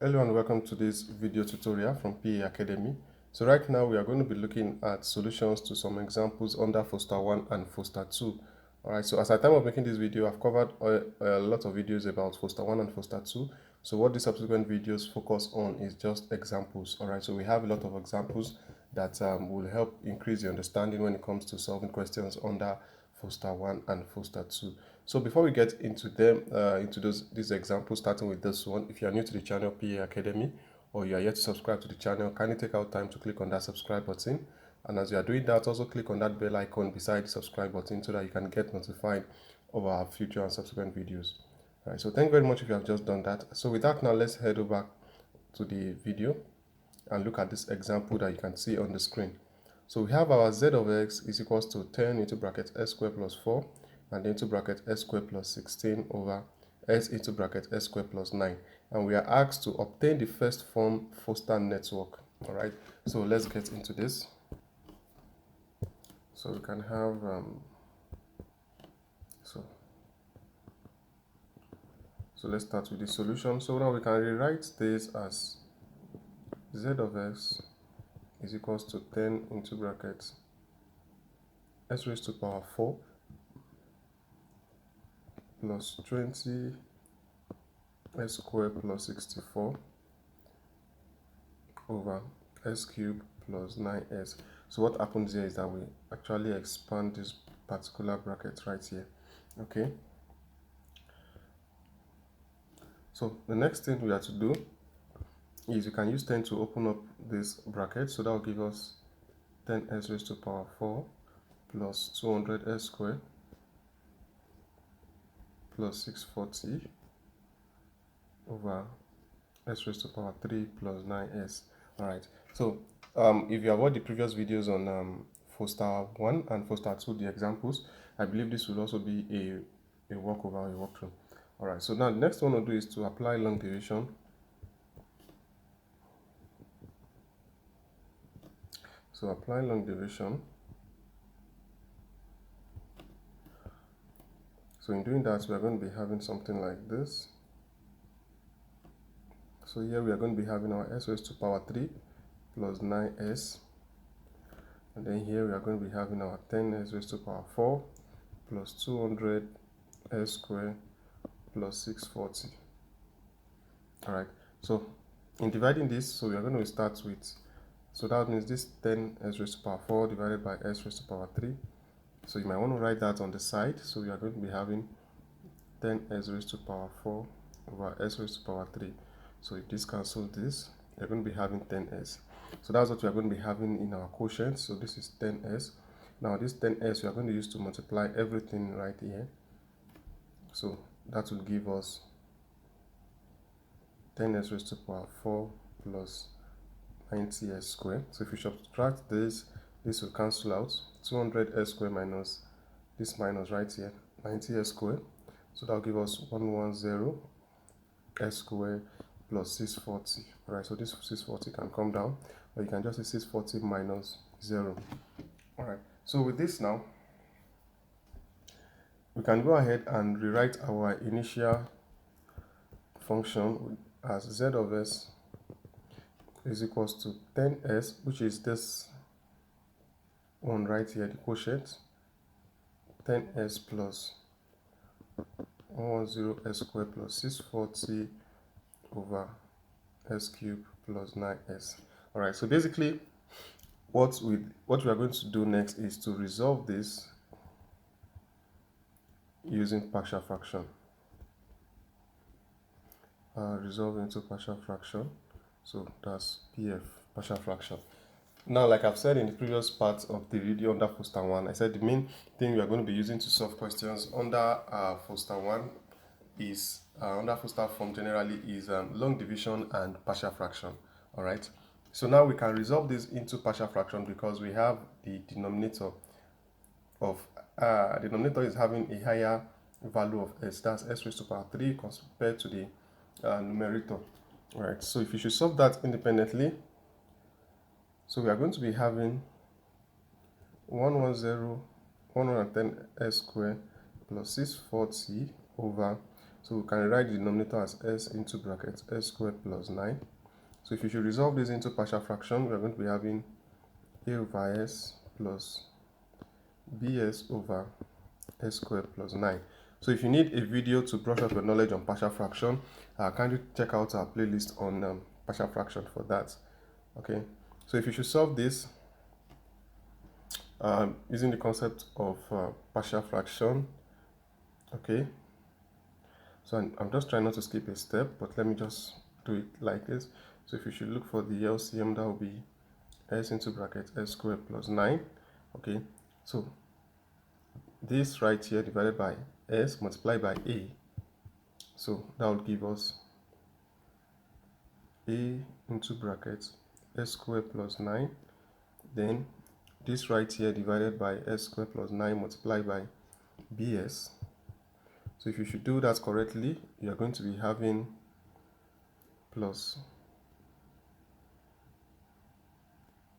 Hello and welcome to this video tutorial from PA Academy. So right now we are going to be looking at solutions to some examples under Foster 1 and Foster 2. Alright, so as at time of making this video, I've covered a lot of videos about Foster 1 and Foster 2. So what the subsequent videos focus on is just examples. Alright, so we have a lot of examples that will help increase the understanding when it comes to solving questions under Foster 1 and Foster 2. So before we get into them, these examples, starting with this one, if you are new to the channel PA Academy, or you are yet to subscribe to the channel, kindly take out time to click on that subscribe button. And as you are doing that, also click on that bell icon beside the subscribe button so that you can get notified of our future and subsequent videos. All right, so thank you very much if you have just done that. So with that, now let's head over to the video and look at this example that you can see on the screen. So we have our z of x is equals to 10 into bracket s squared plus 4 and into bracket s squared plus 16 over s into bracket s squared plus 9. And we are asked to obtain the first form Foster network. All right, so let's get into this. So we can have, so let's start with the solution. So now we can rewrite this as z of x is equals to 10 into bracket s raised to power 4 plus 20 s squared plus 64 over s cubed plus 9s. So what happens here is that we actually expand this particular bracket right here. Okay, so the next thing we have to do is you can use 10 to open up this bracket, so that will give us 10s raised to power 4 plus 200s squared plus 640 over s raised to power 3 plus 9s. All right, so if you have watched the previous videos on Foster 1 and Foster 2, the examples, I believe this will also be a walkover or a walkthrough. All right, so now the next one we'll do is to apply long division. So apply long division. So in doing that, we are going to be having something like this. So here we are going to be having our s raised to power 3 plus 9s. And then here we are going to be having our 10s raised to power 4 plus 200 s squared plus 640. All right, so in dividing this, so we are going to start with, so that means this 10 s raised to power 4 divided by s raised to power 3. So you might want to write that on the side. So we are going to be having 10 s raised to power 4 over s raised to power 3. So if this cancels this, you're going to be having 10s. So that's what we are going to be having in our quotient. So this is 10s. Now this 10s we are going to use to multiply everything right here. So that will give us 10s raised to power 4 plus 90s squared. So if you subtract this, this will cancel out. 200s squared minus this minus right here, 90s squared. So that will give us 110 s squared plus 640. All right, so this 640 can come down, or you can just say 640 minus 0. All right, so with this now, we can go ahead and rewrite our initial function as z of s is equals to 10s, which is this one right here, the quotient, 10s plus 110s squared plus 640 over s cubed plus 9s. All right, so basically what we are going to do next is to resolve this using partial fraction. Resolve into partial fraction. So that's PF, partial fraction. Now, like I've said in the previous part of the video under Foster 1, I said the main thing we are going to be using to solve questions under Foster 1 is, under Foster form generally, is long division and partial fraction. All right. So now we can resolve this into partial fraction because we have the denominator of, denominator is having a higher value of s, that's s raised to power 3 compared to the numerator. All right, so if you should solve that independently, so we are going to be having 110 s squared plus 640 over So we can write the denominator as s into brackets s squared plus 9. So if you should resolve this into partial fraction, we are going to be having a over s plus bs over s squared plus 9. So if you need a video to brush up your knowledge on partial fraction, kindly check out our playlist on partial fraction for that. Okay, so if you should solve this using the concept of partial fraction, okay, so I'm just trying not to skip a step, but let me just do it like this. So if you should look for the LCM, that will be s into bracket s squared plus 9. Okay, so this right here divided by s multiplied by a, so that will give us a into brackets s squared plus 9. Then this right here divided by s squared plus 9 multiplied by bs. So if you should do that correctly, you are going to be having plus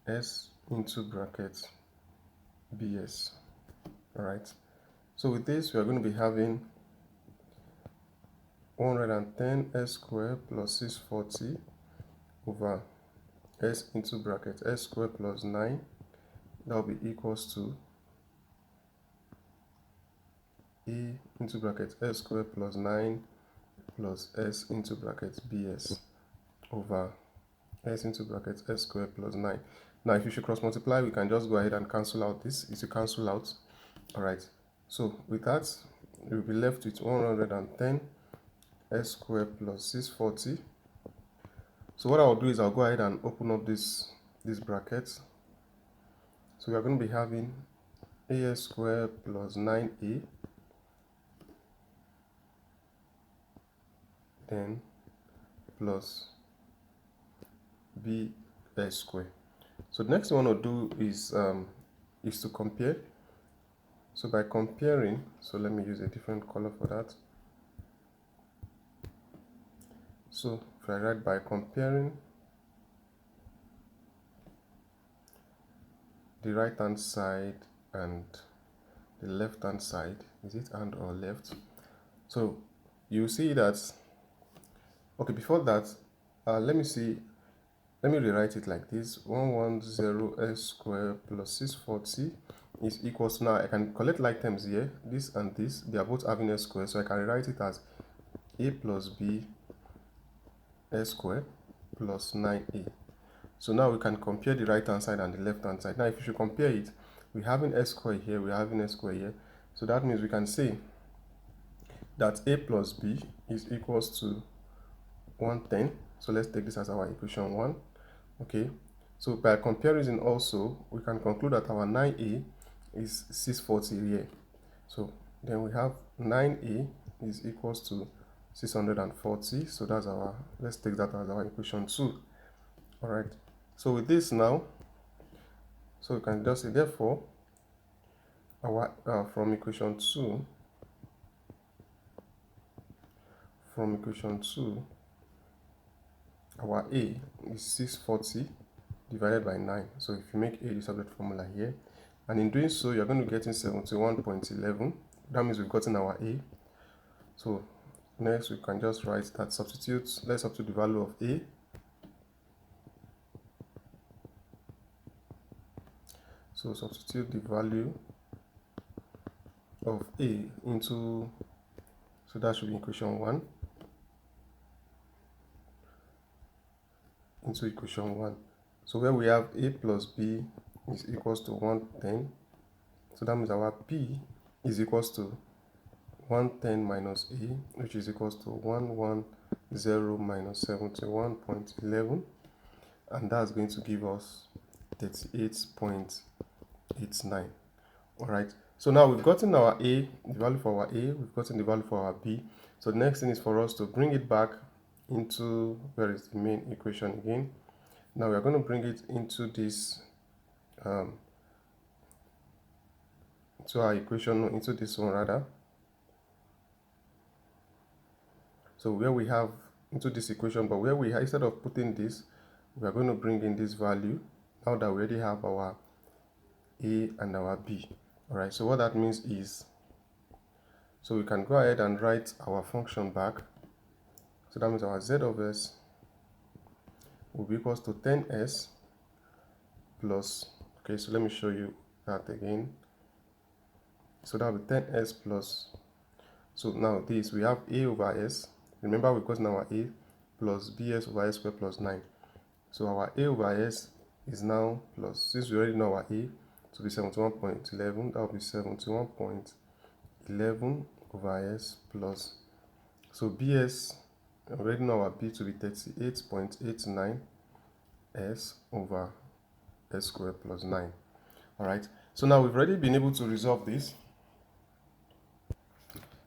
s into brackets bs. All right, so with this we are going to be having 110 s squared plus 640 over s into bracket s squared plus 9. That will be equals to a into bracket s squared plus 9 plus s into bracket bs over s into bracket s squared plus 9. Now if you should cross multiply, we can just go ahead and cancel out this. It will cancel out. All right, so with that we will be left with 110 s squared plus 640. So what I'll do is I'll go ahead and open up this bracket. So we are going to be having as squared plus 9a, then plus bs squared. So the next thing I want to do is to compare. So by comparing, so let me use a different color for that. So if I write by comparing the right hand side and the left hand side, is it and or left? So you see that, okay, before that, let me rewrite it like this. 110 s squared plus 640 is equals to, now I can collect like terms here, this and this, they are both having s squared, so I can rewrite it as a plus b s squared plus 9a. So now we can compare the right hand side and the left hand side. Now if you should compare it, we're having s squared here, we're having s squared here, so that means we can say that a plus b is equals to 110. So let's take this as our equation 1. Okay, so by comparison also we can conclude that our 9a is 640 here. So then we have 9a is equals to 640. So that's our, let's take that as our equation 2. All right, so with this now, so we can just say therefore our from equation 2, our a is 640 divided by 9. So if you make a the subject formula here, and in doing so you're going to get in 71.11. that means we've gotten our a. So next we can just write that, substitute, let's substitute the value of a. So substitute the value of a into, so that should be equation 1, into equation 1. So where we have a plus b is equals to 110, so that means our p is equals to 110 minus a, which is equals to 110 minus 71.11, and that's going to give us 38.89. all right, so now we've gotten our a, the value for our a, we've gotten the value for our b. So the next thing is for us to bring it back into, where is the main equation again? Now we are going to bring it into this to our equation, into this one rather. So where we have into this equation, but where we have, instead of putting this, we are going to bring in this value now that we already have our a and our b. All right, so what that means is, So we can go ahead and write our function back. So that means our z of s will be equals to 10s plus, okay, so let me show you that again. So that will be 10s plus, so now this, we have a over s, remember we've gotten our a, plus bs over s squared plus 9. So our a over s is now plus, since we already know our a to be 71.11, that will be 71.11 over s plus, so bs, I already know our b to be 38.89 s over s squared plus 9. All right, so now we've already been able to resolve this.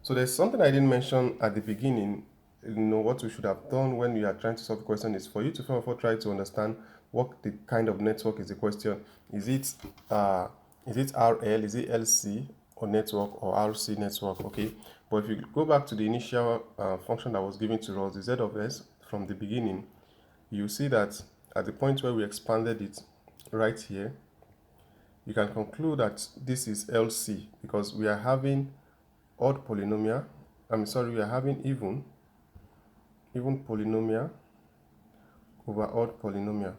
So there's something I didn't mention at the beginning. What we should have done when you are trying to solve the question is for you to first of all try to understand what the kind of network is the question. Is it RL, is it LC or network, or RC network? Okay, but if you go back to the initial function that was given to us, the z of s from the beginning, you see that at the point where we expanded it right here, you can conclude that this is LC because we are having odd polynomial, we are having even polynomial over odd polynomial.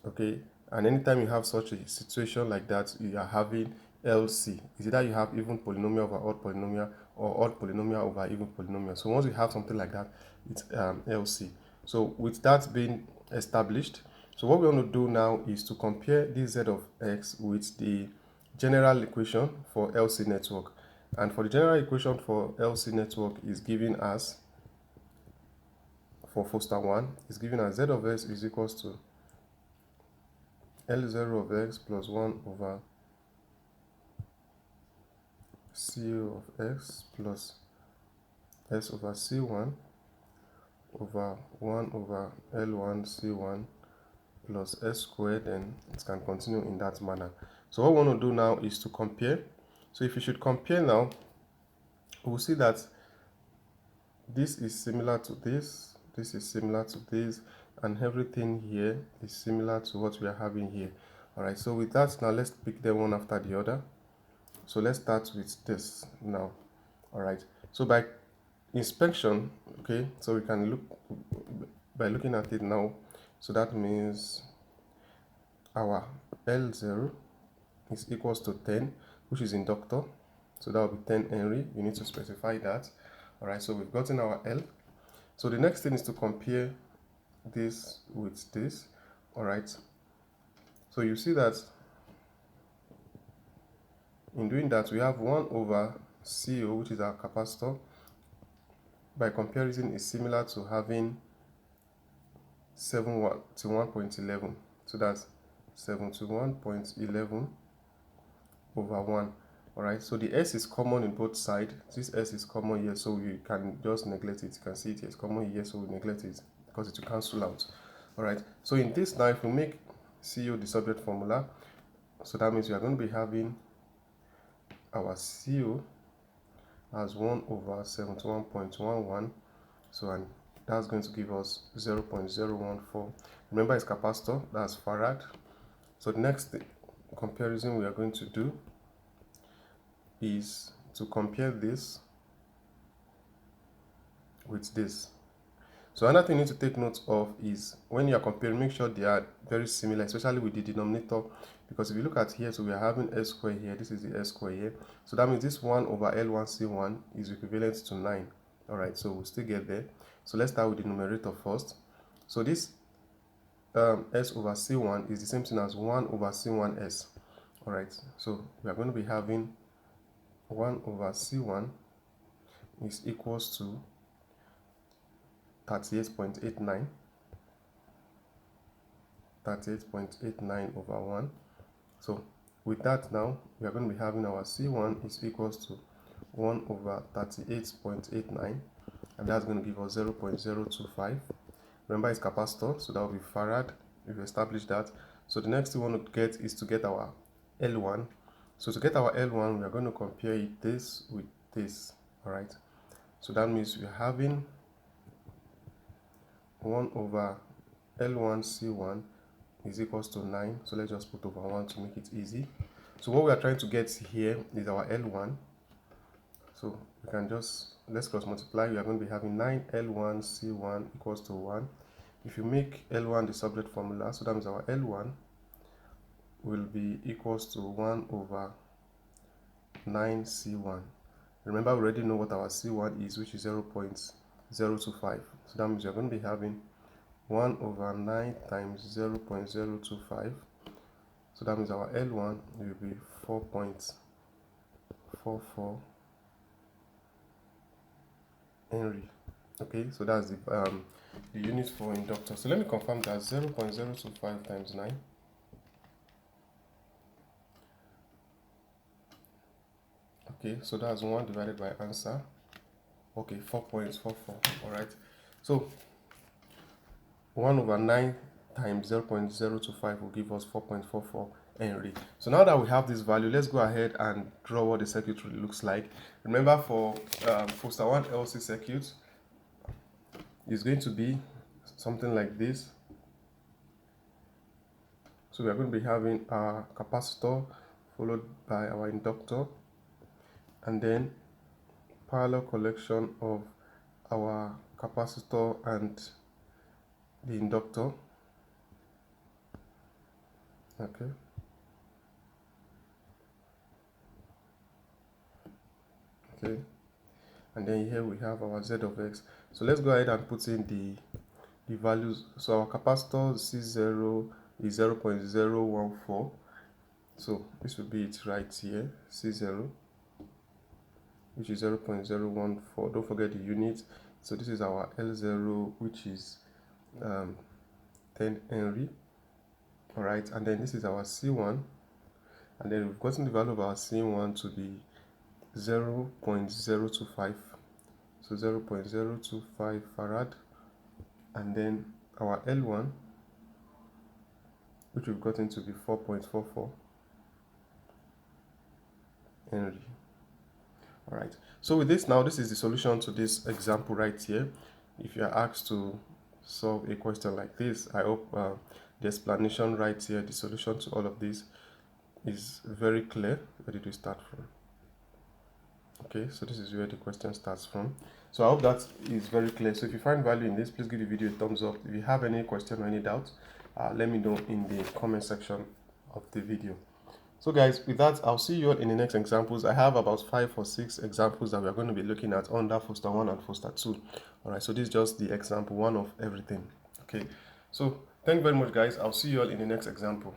Okay, and anytime you have such a situation like that, you are having LC. Is either you have even polynomial over odd polynomial or odd polynomial over even polynomial. So once you have something like that, it's LC. So with that being established, so what we want to do now is to compare this z of x with the general equation for LC network. And for the general equation for LC network is given as, for Foster 1, is given as z of s is equals to L0 of x plus 1 over C0 of x plus s over C1 over 1 over L1 C1 plus s squared, and it can continue in that manner. So what we want to do now is to compare. So if you should compare now, we'll see that this is similar to this, this is similar to this, and everything here is similar to what we are having here. All right, so with that, now let's pick them one after the other. So let's start with this now. All right, so by inspection, okay, so we can look by looking at it now. So that means our L0 is equals to 10, which is inductor. So that will be 10 Henry. You need to specify that. All right, so we've gotten our L. So the next thing is to compare this with this. All right, so you see that in doing that, we have 1 over CO, which is our capacitor. By comparison, is similar to having 71.11. So that's 71.11 over 1. All right, so the s is common in both sides. This s is common here, so we can just neglect it. You can see it here, it's common here, so we neglect it because it will cancel out. All right, so in this now, if we make CO the subject formula, so that means we are going to be having our CO as 1 over 71.11. So, and that's going to give us 0.014. Remember, it's capacitor, that's farad. So the next comparison we are going to do is to compare this with this. So another thing you need to take note of is when you are comparing, make sure they are very similar, especially with the denominator, because if you look at here, so we are having s squared here, this is the s squared here, so that means this 1 over L1C1 is equivalent to 9. All right, so we'll still get there. So let's start with the numerator first. So this s over C1 is the same thing as 1 over C1s. All right, so we are going to be having 1 over C1 is equals to 38.89 over 1. So with that now, we are going to be having our C1 is equals to 1 over 38.89, and that's going to give us 0.025. Remember, it's capacitor, so that will be farad. We've established that. So the next thing we want to get is to get our L1. So to get our L1, we are going to compare this with this. All right, so that means we're having 1 over L1C1 is equals to 9. So let's just put over 1 to make it easy. So what we are trying to get here is our L1. So we can just, let's cross multiply. We are going to be having 9L1 C1 equals to 1. If you make L1 the subject formula, so that means our L1 will be equals to 1 over 9C1. Remember, we already know what our C1 is, which is 0.025. So that means we're going to be having 1 over 9 times 0.025. So that means our L1 will be 4.44 Henry. Okay, so that's the unit for inductor. So let me confirm that 0.025 times 9. Okay, so that's 1 divided by answer. Okay, 4.44. All right. So 1 over 9 times 0.025 will give us 4.44 Henry. So now that we have this value, let's go ahead and draw what the circuit really looks like. Remember, for Foster 1 LC circuit, it's going to be something like this. So we are going to be having our capacitor followed by our inductor, and then parallel collection of our capacitor and the inductor. Okay. Okay. And then here we have our Z of X. So let's go ahead and put in the values. So our capacitor C0 is 0.014. So this will be it right here, C0, which is 0.014. Don't forget the unit. So this is our L0, which is 10 Henry. All right, and then this is our C1, and then we've gotten the value of our C1 to be 0.025. So 0.025 farad, and then our L1, which we've gotten to be 4.44 Henry. All right, so with this now, this is the solution to this example right here. If you are asked to solve a question like this, I hope the explanation right here, the solution to all of this, is very clear. Where did we start from? Okay, so this is where the question starts from. So I hope that is very clear. So if you find value in this, please give the video a thumbs up. If you have any question or any doubt, let me know in the comment section of the video. So guys, with that, I'll see you all in the next examples. I have about 5 or 6 examples that we are going to be looking at under Foster 1 and Foster 2. All right, so this is just the example 1 of everything. Okay, so thank you very much, guys. I'll see you all in the next example.